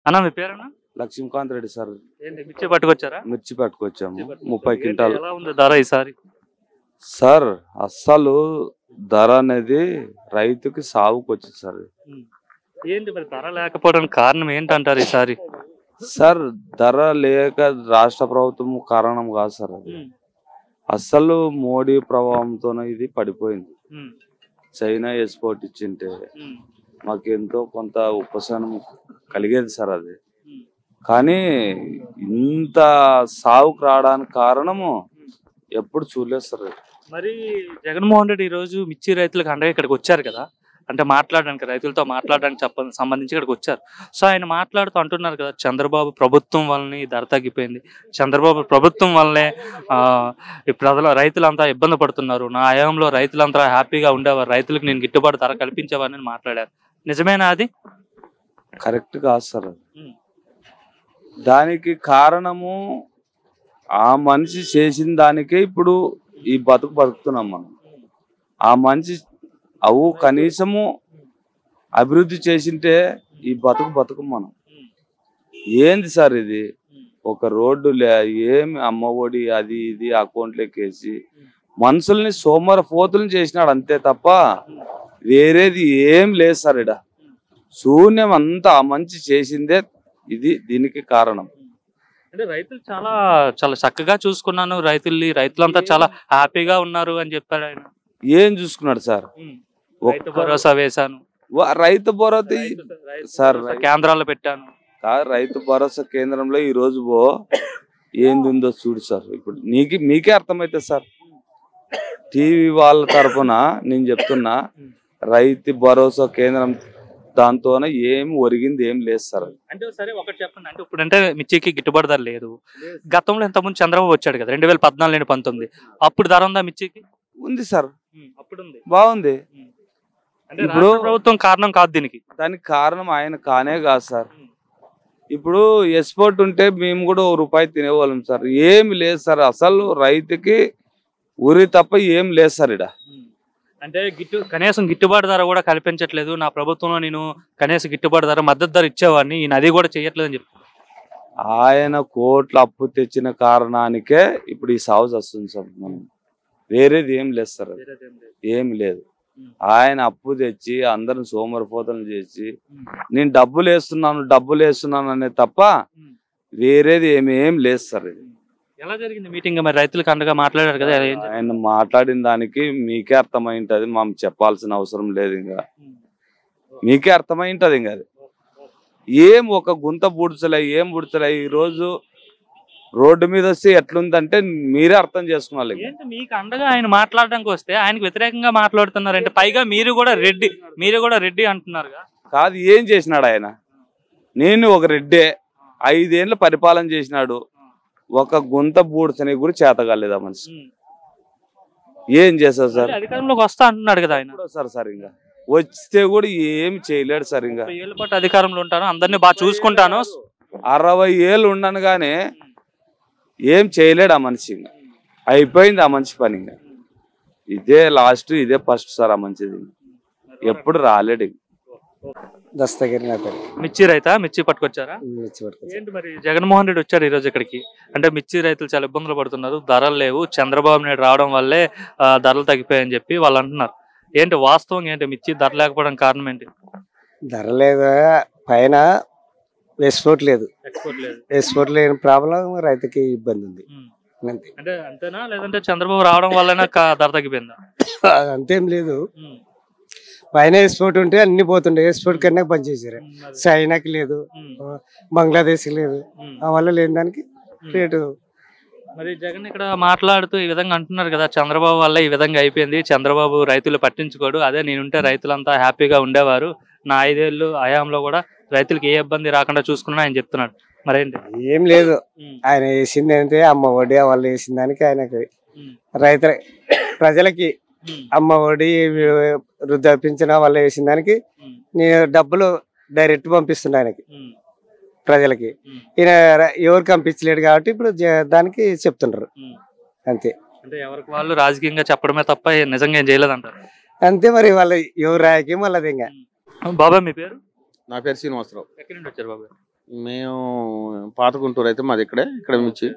అన్న మీ పేరన్నా? లక్ష్మీకాంత్ రెడ్డి సార్. ఏంటి మిర్చి పట్టుకొచ్చారా? మిర్చి పట్టుకొచ్చాము 30 క్వింటాలు. ఎలా ఉంది ధర ఈసారి? సార్ అస్సలు ధర అనేది రైతుకి సాగుకు వచ్చింది సార్. ఏంటి మరి ధర లేకపోవడానికి కారణం ఏంటంటారు ఈసారి? సార్ ధర లేక రాష్ట్ర ప్రభుత్వం కారణం కాదు సార్. అది అస్సలు మోడీ ప్రభావంతోనే ఇది పడిపోయింది. చైనా ఎక్స్పోర్ట్ ఇచ్చింటే మాకెంతో కొంత ఉపశమనం కలిగేది సార్. అది కానీ ఇంత సాగుకు రావడానికి కారణము ఎప్పుడు చూడలేదు సార్. మరి జగన్మోహన్ రెడ్డి ఈ రోజు మిర్చి రైతులకు అండగా ఇక్కడికి వచ్చారు కదా, అంటే మాట్లాడడానికి, రైతులతో మాట్లాడడానికి సంబంధించి ఇక్కడికి వచ్చారు. సో ఆయన మాట్లాడుతూ అంటున్నారు కదా, చంద్రబాబు ప్రభుత్వం వల్లనే ధర తగ్గిపోయింది, చంద్రబాబు ప్రభుత్వం వల్లనే ఈ రైతులంతా ఇబ్బంది పడుతున్నారు, నా హయాంలో రైతులంతా హ్యాపీగా ఉండేవారు, రైతులకు నేను గిట్టుబాటు ధర కల్పించేవారని మాట్లాడారు. నిజమేనా అది? కరెక్ట్ కాదు సార్. అది దానికి కారణము ఆ మనిషి చేసిన దానికే ఇప్పుడు ఈ బతుకుతున్నాం మనం. ఆ మనిషి కనీసము అభివృద్ధి చేసింటే ఈ బతుకు మనం. ఏంది సార్ ఇది? ఒక రోడ్డు ఏమి అమ్మఒడి అది ఇది అకౌంట్లోకి వేసి మనుషుల్ని సోమరపోతుల్ని చేసినాడు అంతే తప్ప వేరేది ఏం లేదు సార్. ఇడ శూన్యం అంతా ఆ మంచి చేసిందే ఇది దీనికి కారణం. అంటే రైతులు చాలా చాలా చక్కగా చూసుకున్నాను, రైతులంతా చాలా హ్యాపీగా ఉన్నారు అని చెప్పారు ఆయన. ఏం చూసుకున్నాడు సార్? రైతు భరోసా వేశాను, రైతు భరోసా సార్ కేంద్రాలు పెట్టాను. రైతు భరోసా కేంద్రంలో ఈ రోజు ఏంది ఉందో చూడు సార్. ఇప్పుడు మీకే అర్థమైతే సార్. టీవీ వాళ్ళ తరఫున నేను చెప్తున్నా, రైతు భరోసా కేంద్రం దాంతోనే ఏం ఒరిగింది ఏం లేదు సార్. అంటే సరే ఒకటి చెప్పండి, అంటే ఇప్పుడు అంటే మిర్చికి గిట్టుబాటు ధర లేదు. గతంలో ఇంతకుముందు చంద్రబాబు వచ్చాడు కదా 2014-19, అప్పుడు ధర ఉందా మిర్చికి? ఉంది సార్, అప్పుడు ఉంది, బాగుంది. ఇప్పుడు ప్రభుత్వం కారణం కాదు దీనికి. దానికి కారణం ఆయన కానే కాదు సార్. ఇప్పుడు ఎక్స్పోర్ట్ ఉంటే మేము కూడా ₹1 తినేవాళ్ళం సార్. ఏమి లేదు సార్. అసలు రైతుకి ఊరి తప్ప ఏం లేదు సార్. ఇడ అంటే కనీసం గిట్టుబాటు ధర కూడా కల్పించట్లేదు, నా ప్రభుత్వంలో నేను కనీసం గిట్టుబాటు ధర మద్దతు ధర ఇచ్చేవాడిని, ఈ నది కూడా చేయట్లేదు అని చెప్పి ఆయన కోట్ల అప్పు తెచ్చిన కారణానికే ఇప్పుడు ఈ సాగు వస్తుంది సార్. మనం వేరేది ఏం లేదు సార్. ఏమి లేదు. ఆయన అప్పు తెచ్చి అందరిని సోమరిపోతలు చేసి నేను డబ్బులు వేస్తున్నాను అనే తప్ప వేరేది ఏమేం లేదు సార్. ఇది ఎలా జరిగింది మీటింగ్? మరి రైతులకు అండగా మాట్లాడారు కదా, ఆయన మాట్లాడిన దానికి మీకే అర్థమైంటది, మనం చెప్పాల్సిన అవసరం లేదు. ఇంకా మీకే అర్థమైంటది. ఇంకా అది ఏం ఒక గుంత బుడ్చలే, ఏం బుడ్చలే. ఈ రోజు రోడ్డు మీద వస్తే ఎట్లుందంటే మీరే అర్థం చేసుకోవాలి. మీకు అండగా ఆయన మాట్లాడడానికి వస్తే ఆయనకు వ్యతిరేకంగా మాట్లాడుతున్నారు అంటే, పైగా మీరు కూడా రెడ్డి అంటున్నారు కాదు. ఏం చేసినాడు ఆయన? నేను ఒక రెడ్డే, 5 ఏళ్ళు పరిపాలన చేసినాడు. ఒక గుంత బూడ్చని కూడా చేత కాలేదు ఆ మనిషి. ఏం చేస్తారు సార్? అధికారంలోకి వస్తా అంటున్నాడు కదా ఆయన. సార్ ఇంకా వస్తే కూడా ఏం చేయలేడు సార్. ఇంకా 30 ఏళ్ళ పాటు అధికారంలో ఉంటాను, అందరినీ బాగా చూసుకుంటాను, 60 ఏళ్ళు ఉండను గానీ ఏం చేయలేడు ఆ మనిషి. ఇంకా అయిపోయింది ఆ మనిషి పని. ఇంకా ఇదే లాస్ట్, ఇదే ఫస్ట్ సార్ ఆ మంచిది. ఎప్పుడు రాలేడు. దస్తగిరి నా పేరు. మిర్చి రైతా? మిర్చి పట్టుకొచ్చారా? ఏంటి మరి జగన్మోహన్ రెడ్డి వచ్చారు ఈ రోజు ఇక్కడికి, అంటే మిర్చి రైతులు చాలా ఇబ్బందులు పడుతున్నారు, ధరలు లేవు, చంద్రబాబు నాయుడు రావడం వల్లే ధరలు తగ్గిపోయాయని చెప్పి వాళ్ళు అంటున్నారు. ఏంటి వాస్తవం ఏంటి? మిర్చి ధర లేకపోవడం కారణం ఏంటి? ధర లేదా, పైన ఎక్స్పోర్ట్ లేదు. ఎక్స్పోర్ట్ లేని ప్రాబ్లం రైతుకి ఇబ్బంది ఉంది. అంటే అంతేనా, లేదంటే చంద్రబాబు రావడం వల్లనే ధర తగ్గిపోయిందా? అంతేం లేదు. పైన ఎక్స్పోర్ట్ ఉంటే అన్ని పోతుండే, ఎక్స్పోర్ట్ కన్నా బంద్ చేశారు. చైనాకి లేదు, బంగ్లాదేశ్కి లేదు, ఆ వల్ల లేని దానికి రేటు. మరి జగన్ ఇక్కడ మాట్లాడుతూ ఈ విధంగా అంటున్నారు కదా, చంద్రబాబు వల్ల ఈ విధంగా అయిపోయింది, చంద్రబాబు రైతులు పట్టించుకోడు, అదే నేనుంటే రైతులంతా హ్యాపీగా ఉండేవారు, నా 5 ఏళ్ళు హయాంలో కూడా రైతులకు ఏ ఇబ్బంది రాకుండా చూసుకున్నా ఆయన చెప్తున్నాడు. మరేంటి? ఏం లేదు. ఆయన వేసింది అంటే అమ్మ ఒడి వాళ్ళు వేసిన దానికి ఆయనకి ప్రజలకి అమ్మ ఒడి వృద్ధాపించిన వాళ్ళు వేసిన దానికి నేను డబ్బులు డైరెక్ట్ పంపిస్తుండే ఆయనకి, ప్రజలకి. ఈయన ఎవరికి పంపించలేడు కాబట్టి ఇప్పుడు దానికి చెప్తుండ్రు అంతే. అంటే ఎవరికి వాళ్ళు రాజకీయంగా చెప్పడమే తప్ప నిజంగా ఏం చేయలేదంటారు అంతే. మరి వాళ్ళ ఎవరు రాజకీయం వాళ్ళది. ఇంకా బాబాయ్ మీ పేరు? నా పేరు శ్రీనివాసరావు. ఎక్కడి నుండి వచ్చారు బాబాయ్? మేము పాత గుంటూరు అయితే మాది ఇక్కడ మిర్చి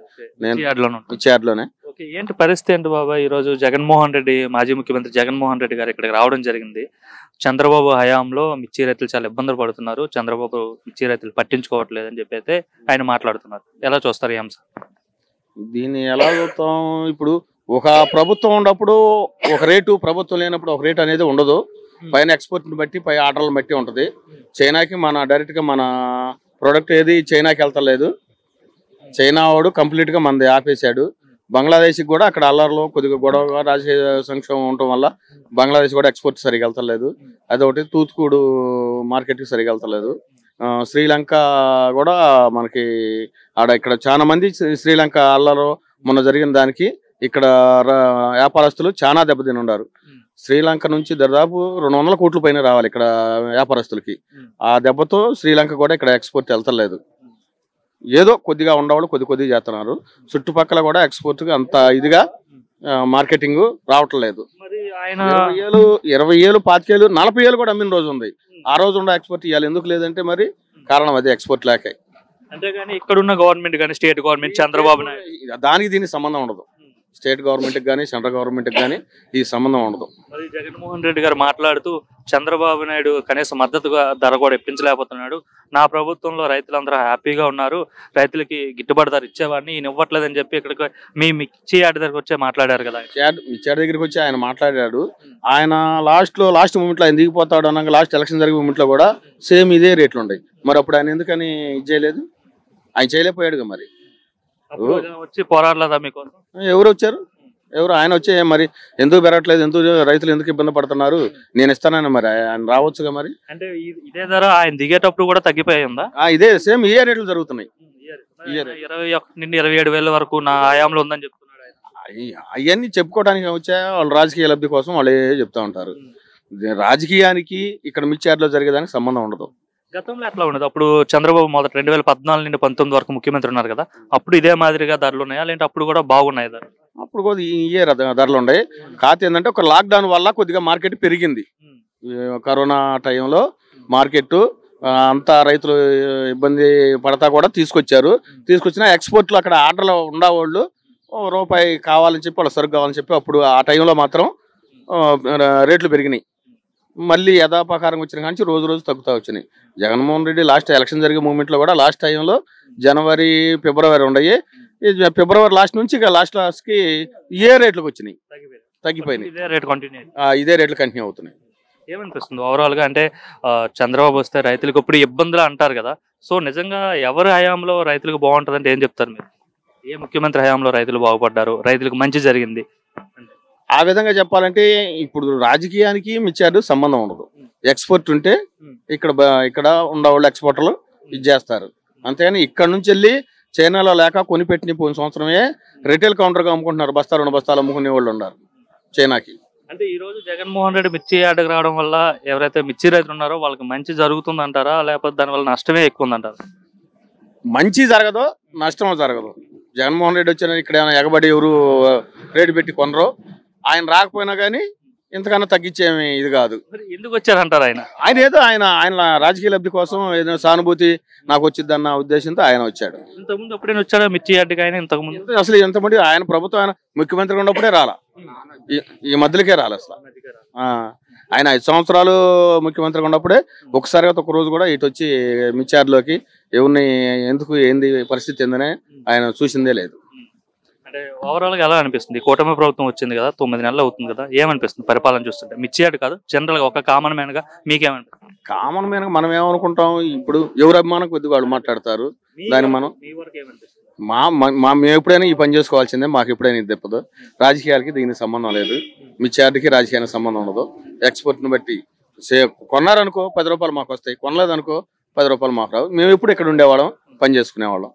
నేను యార్డ్లోనే ఉంటాం. మిర్చి యార్డ్లోనే. ఓకే, ఏంటి పరిస్థితి ఏంటి బాబా? ఈ రోజు జగన్మోహన్ రెడ్డి, మాజీ ముఖ్యమంత్రి జగన్మోహన్ రెడ్డి గారు ఇక్కడికి రావడం జరిగింది. చంద్రబాబు హయాంలో మిర్చి రైతులు చాలా ఇబ్బందులు పడుతున్నారు, చంద్రబాబు మిర్చి రైతులు పట్టించుకోవట్లేదు అని చెప్పి అయితే ఆయన మాట్లాడుతున్నారు. ఎలా చూస్తారు ఈ అంశం? దీన్ని ఎలా చూస్తాం? ఇప్పుడు ఒక ప్రభుత్వం ఉన్నప్పుడు ఒక రేటు, ప్రభుత్వం లేనప్పుడు ఒక రేటు అనేది ఉండదు. పైన ఎక్స్పోర్ట్ని బట్టి, పై ఆర్డర్లను బట్టి ఉంటుంది. చైనాకి డైరెక్ట్గా మన ప్రోడక్ట్ ఏది చైనాకి వెళ్తలేదు. చైనా వాడు కంప్లీట్గా మనది ఆపేశాడు. బంగ్లాదేశ్కి కూడా అక్కడ అల్లర్లో కొద్దిగా గొడవగా రాజకీయ సంక్షోభం ఉండటం వల్ల బంగ్లాదేశ్ కూడా ఎక్స్పోర్ట్ సరిగా వెళ్తలేదు. అదొకటి తూత్తుకూడు మార్కెట్కి సరిగా వెళ్తలేదు. శ్రీలంక కూడా మనకి ఇక్కడ చాలా మంది శ్రీలంక అల్లర్లో మొన్న జరిగిన దానికి ఇక్కడ వ్యాపారస్తులు చాలా దెబ్బతిని ఉన్నారు. శ్రీలంక నుంచి దాదాపు 200 కోట్ల పైన రావాలి ఇక్కడ వ్యాపారస్తులకి. ఆ దెబ్బతో శ్రీలంక కూడా ఇక్కడ ఎక్స్పోర్ట్ వెళ్తలేదు. ఏదో కొద్దిగా ఉండేవాళ్ళు కొద్దిగా చేస్తున్నారు. చుట్టుపక్కల కూడా ఎక్స్పోర్ట్ అంత ఇదిగా మార్కెటింగ్ రావట్లేదు. 20 ఏళ్ళు 25 ఏళ్ళు 40 ఏళ్ళు కూడా అమ్మిన రోజు ఉంది. ఆ రోజు ఉండే ఎక్స్పోర్ట్ ఇవ్వాలి ఎందుకు లేదంటే మరి కారణం అదే ఎక్స్పోర్ట్ లేక. అంతేగాని ఇక్కడున్న గవర్నమెంట్ కానీ స్టేట్ గవర్నమెంట్ చంద్రబాబు నాయుడు దానికి దీనికి సంబంధం ఉండదు. స్టేట్ గవర్నమెంట్ కానీ సెంట్రల్ గవర్నమెంట్ కానీ ఈ సంబంధం ఉండదు. మరి జగన్మోహన్ రెడ్డి గారు మాట్లాడుతూ చంద్రబాబు నాయుడు కనీస మద్దతుగా ధర కూడా ఇప్పించలేకపోతున్నాడు, నా ప్రభుత్వంలో రైతులందరూ హ్యాపీగా ఉన్నారు, రైతులకి గిట్టుబాటు ధర ఇచ్చేవాడిని ఈయన ఇవ్వట్లేదని చెప్పి ఇక్కడికి మీ మిర్చి యార్డ్ దగ్గరకు వచ్చే మాట్లాడారు కదా. మిర్చి యార్డ్ దగ్గరికి వచ్చి ఆయన మాట్లాడాడు. ఆయన లాస్ట్ మూమెంట్లో ఆయన దిగిపోతాడు అన్నాక లాస్ట్ ఎలక్షన్ జరిగే మూమెంట్లో కూడా సేమ్ ఇదే రేట్లు ఉన్నాయి. మరి అప్పుడు ఆయన ఎందుకని ఇది చేయలేదు? ఆయన చేయలేకపోయాడుగా. మరి వచ్చి పోరాడలేదా మీకోసం? ఎవరు వచ్చారు? ఆయన వచ్చే మరి ఎందుకు పెరగట్లేదు, ఎందుకు రైతులు ఎందుకు ఇబ్బంది పడుతున్నారు, నేను ఇస్తానని మరి ఆయన రావచ్చుగా. మరి అంటే ఇదే ధర ఆయన దిగేటప్పుడు కూడా తగ్గిపోయిందా? ఇదే సేమ్ ఇయర్ రేట్లు జరుగుతున్నాయి. 27,000 వరకు నా హయాంలో ఉందని చెప్తున్నాడు. అవన్నీ చెప్పుకోవడానికి వచ్చా వాళ్ళు రాజకీయ లబ్ధి కోసం వాళ్ళే చెప్తా ఉంటారు. రాజకీయానికి ఇక్కడ మిర్చి యార్డ్లో జరిగేదానికి సంబంధం ఉండదు. గతంలో ఎట్లా ఉండదు? అప్పుడు చంద్రబాబు మొదట 2014 నుండి 19 వరకు ముఖ్యమంత్రి ఉన్నారు కదా, అప్పుడు ఇదే మాదిరిగా ధరలు ఉన్నాయా లేదంటే అప్పుడు కూడా బాగున్నాయి ధరలు? అప్పుడు కూడా ఇయే ధరలు ఉన్నాయి. కాకపోతే ఏంటంటే ఒక లాక్డౌన్ వల్ల కొద్దిగా మార్కెట్ పెరిగింది. కరోనా టైంలో మార్కెట్ అంతా రైతులు ఇబ్బంది పడతా కూడా తీసుకొచ్చిన ఎక్స్పోర్ట్లు అక్కడ ఆర్డర్లు ఉండేవాళ్ళు రూపాయి కావాలని చెప్పి వాళ్ళు సరుకు కావాలని చెప్పి అప్పుడు ఆ టైంలో మాత్రం రేట్లు పెరిగినాయి. మళ్ళీ యథాపకారం వచ్చిన కానీ రోజు తగ్గుతూ వచ్చినాయి. జగన్మోహన్ రెడ్డి లాస్ట్ ఎలక్షన్ జరిగే మూమెంట్లో కూడా లాస్ట్ టైంలో జనవరి ఫిబ్రవరి ఉన్నాయి. ఫిబ్రవరి లాస్ట్ నుంచి ఇక లాస్ట్కి ఏ రేట్లకు వచ్చినాయి, తగ్గిపోయినాయి. ఇదే రేట్లు కంటిన్యూ అవుతున్నాయి. ఏమనిపిస్తుంది ఓవరాల్ గా? అంటే చంద్రబాబు వస్తే రైతులకు ఇప్పుడు ఇబ్బందులు అంటారు కదా, సో నిజంగా ఎవరి హయాంలో రైతులకు బాగుంటుంది అంటే ఏం చెప్తారు మీరు? ఏ ముఖ్యమంత్రి హయాంలో రైతులు బాగుపడ్డారు, రైతులకు మంచి జరిగింది? ఆ విధంగా చెప్పాలంటే ఇప్పుడు రాజకీయానికి మిర్చి యార్డ్ సంబంధం ఉండదు. ఎక్స్పోర్ట్ ఉంటే ఇక్కడ ఉండేవాళ్ళు ఎక్స్పోర్టర్లు ఇది చేస్తారు. అంతేగాని ఇక్కడ నుంచి వెళ్ళి చైనాలో లేక కొనిపెట్టిన పోయిన సంవత్సరమే రిటైల్ కౌంటర్గా అమ్ముకుంటున్నారు. 2 బస్తాలు అమ్ముకునే వాళ్ళు ఉన్నారు చైనాకి. అంటే ఈ రోజు జగన్మోహన్ రెడ్డి మిర్చి యార్డ్కి రావడం వల్ల ఎవరైతే మిర్చి రైతులు ఉన్నారో వాళ్ళకి మంచి జరుగుతుందంటారా, లేకపోతే దానివల్ల నష్టమే ఎక్కువ ఉందంటారా? మంచి జరగదు, నష్టం జరగదు. జగన్మోహన్ రెడ్డి వచ్చిన ఇక్కడ ఎగబడి ఎవరు రేటు పెట్టి కొనరు. ఆయన రాకపోయినా కానీ ఇంతకన్నా తగ్గించేమి ఇది కాదు. ఎందుకు వచ్చారంటారు? ఆయన ఏదో ఆయన రాజకీయ లబ్ధి కోసం ఏదో సానుభూతి నాకు వచ్చిందన్న ఉద్దేశంతో ఆయన వచ్చాడు. ఇంతకుముందు ఎప్పుడైనా వచ్చాడా మిర్చి యార్డ్కి? ఆయన ఇంతకుముందు అసలు ఎంతమంది ఆయన ప్రభుత్వం ఆయన ముఖ్యమంత్రి ఉన్నప్పుడే రాలా, ఈ మధ్యలోకే రాలే అసలు. ఆయన 5 సంవత్సరాలు ముఖ్యమంత్రిగా ఉన్నప్పుడే ఒకసారిగా ఒక రోజు కూడా ఇటు వచ్చి మిర్చి యార్డ్లోకి ఎవరిని ఎందుకు ఏంది పరిస్థితి ఏందని ఆయన చూసిందే లేదు. అంటే ఓవరాల్ గా ఎలా అనిపిస్తుంది? కూటమి ప్రభుత్వం వచ్చింది కదా, 9 నెలలు అవుతుంది కదా, ఏమనిపిస్తుంది పరిపాలన చూస్తుంటే? మిర్చి యార్డ్ కాదు, జనరల్ గా ఒక కామన్ మ్యాన్ గా మీకేమనిపిస్తుంది? కామన్ మ్యాన్ గా మనం ఏమనుకుంటాం, ఇప్పుడు ఎవరు అభిమానం కొద్దిగా వాళ్ళు మాట్లాడతారు. దాన్ని మనం మేము ఎప్పుడైనా ఈ పని చేసుకోవాల్సిందే, మాకు ఎప్పుడైనా ఇది తెప్పదు. రాజకీయాలకి దీనికి సంబంధం లేదు, మిర్చి యార్డ్కి రాజకీయానికి సంబంధం ఉండదు. ఎక్స్పోర్ట్ని బట్టి కొన్నారనుకో 10 రూపాయలు మాకు వస్తాయి, కొనలేదనుకో 10 రూపాయలు మాకు రావు. మేము ఎప్పుడు ఇక్కడ ఉండేవాళ్ళం, పని చేసుకునేవాళ్ళం.